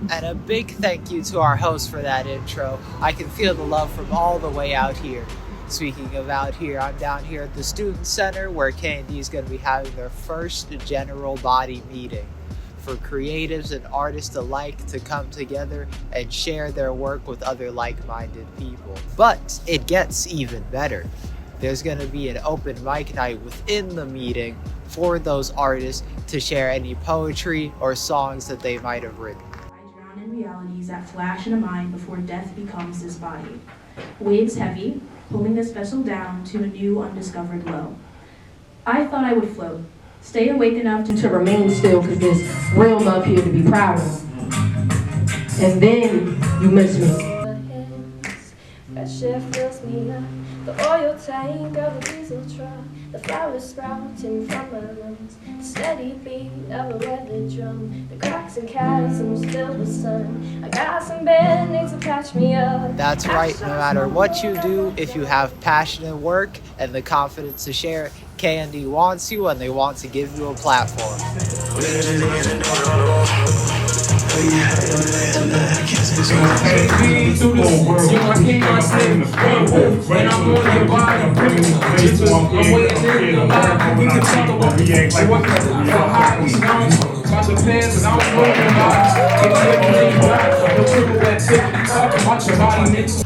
And a big thank you to our host for that intro. I can feel the love from all the way out here. Speaking of out here, I'm down here at the Student Center where KND is going to be having their first general body meeting for creatives and artists alike to come together and share their work with other like-minded people. But it gets even better. There's going to be an open mic night within the meeting for those artists to share any poetry or songs that they might have written. I drown in realities that flash in a mind before death becomes this body. Waves heavy, pulling this vessel down to a new undiscovered low. I thought I would float, stay awake enough to remain still, cause there's real love here to be proud of. And then you miss me. Fresh air fills me up, the oil tank of a diesel truck, the flowers sprouting from my lungs, the steady beat of a weathered drum, the cracks and chasms filled with sun. I got some band-aids to patch me up. That's right, no matter what you do, if you have passionate work and the confidence to share it, KND wants you and they want to give you a platform.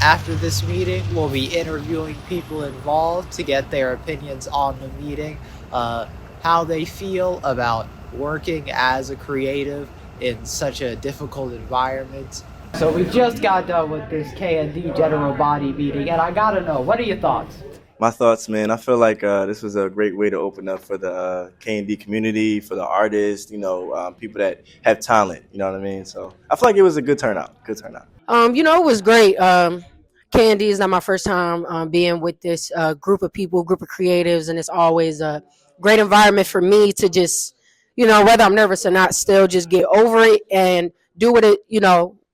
After this meeting, we'll be interviewing people involved to get their opinions on the meeting, how they feel about working as a creative in such a difficult environment. So we just got done with this KND general body meeting, and I gotta know, what are your thoughts? My thoughts, man, I feel like this was a great way to open up for the KND community, for the artists, people that have talent, you know what I mean? So I feel like it was a good turnout, It was great. KND is not my first time being with this group of people, group of creatives, and it's always a great environment for me to just, whether I'm nervous or not, still just get over it and do what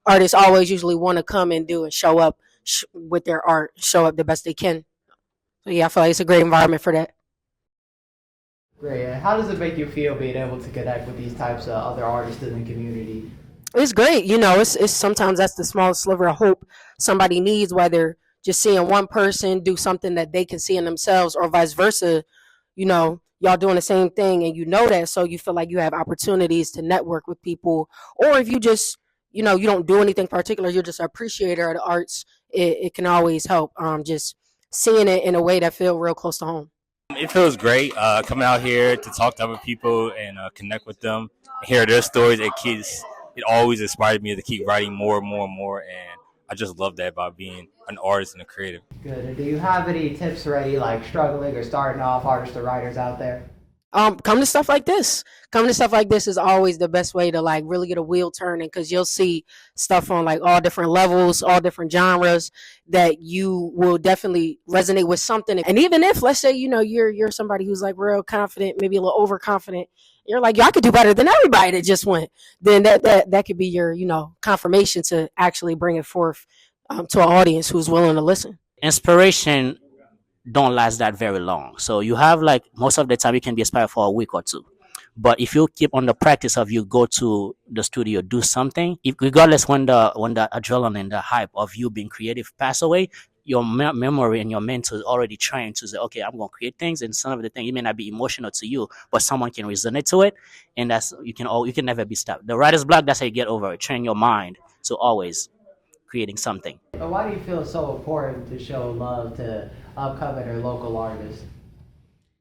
artists always usually want to come and do and show up with their art, show up the best they can. So yeah, I feel like it's a great environment for that. Great. And how does it make you feel being able to connect with these types of other artists in the community? It's great. It's sometimes that's the smallest sliver of hope somebody needs, whether just seeing one person do something that they can see in themselves or vice versa, y'all doing the same thing and that, so you feel like you have opportunities to network with people. Or if you just, you don't do anything particular, you're just an appreciator of the arts, it can always help just seeing it in a way that feel real close to home. It feels great coming out here to talk to other people and connect with them, hear their stories. It always inspired me to keep writing more and more and more, and I just love that about being an artist and a creative. Good. And do you have any tips for any struggling or starting off artists or writers out there? Come to stuff like this. Coming to stuff like this is always the best way to really get a wheel turning, because you'll see stuff on all different levels, all different genres that you will definitely resonate with something. And even if, let's say, you're somebody who's real confident, maybe a little overconfident, you're like, I could do better than everybody that just went. Then that could be your, confirmation to actually bring it forth to an audience who's willing to listen. Inspiration don't last that very long. So you have most of the time you can be inspired for a week or two. But if you keep on the practice of you go to the studio, do something, regardless when the adrenaline, the hype of you being creative pass away, your memory and your mental is already trained to say, okay, I'm going to create things, and some of the things, it may not be emotional to you, but someone can resonate to it, and you can never be stopped. The writer's block, that's how you get over it. Train your mind to always creating something. Why do you feel it's so important to show love to upcoming or local artists?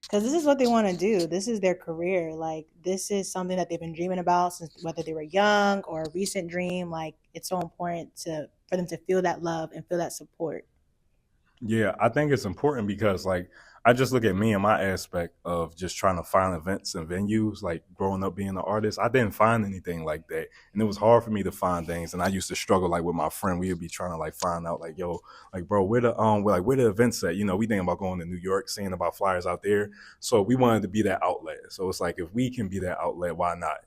Because this is what they want to do. This is their career. This is something that they've been dreaming about since whether they were young or a recent dream. It's so important for them to feel that love and feel that support. Yeah, I think it's important because I just look at me and my aspect of just trying to find events and venues, growing up being an artist. I didn't find anything like that. And it was hard for me to find things. And I used to struggle with my friend. We would be trying to find out bro, where the events at? We thinking about going to New York, seeing about flyers out there. So we wanted to be that outlet. So it's if we can be that outlet, why not?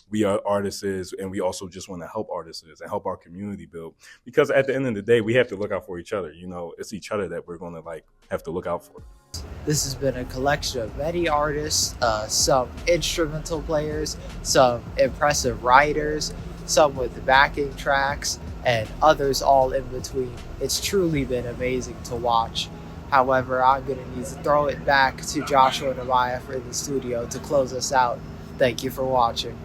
We are artists, and we also just want to help artists and help our community build. Because at the end of the day, we have to look out for each other. It's each other that we're going to have to look out for. This has been a collection of many artists, some instrumental players, some impressive writers, some with the backing tracks, and others all in between. It's truly been amazing to watch. However, I'm going to need to throw it back to Joshua and Amaya for the studio to close us out. Thank you for watching.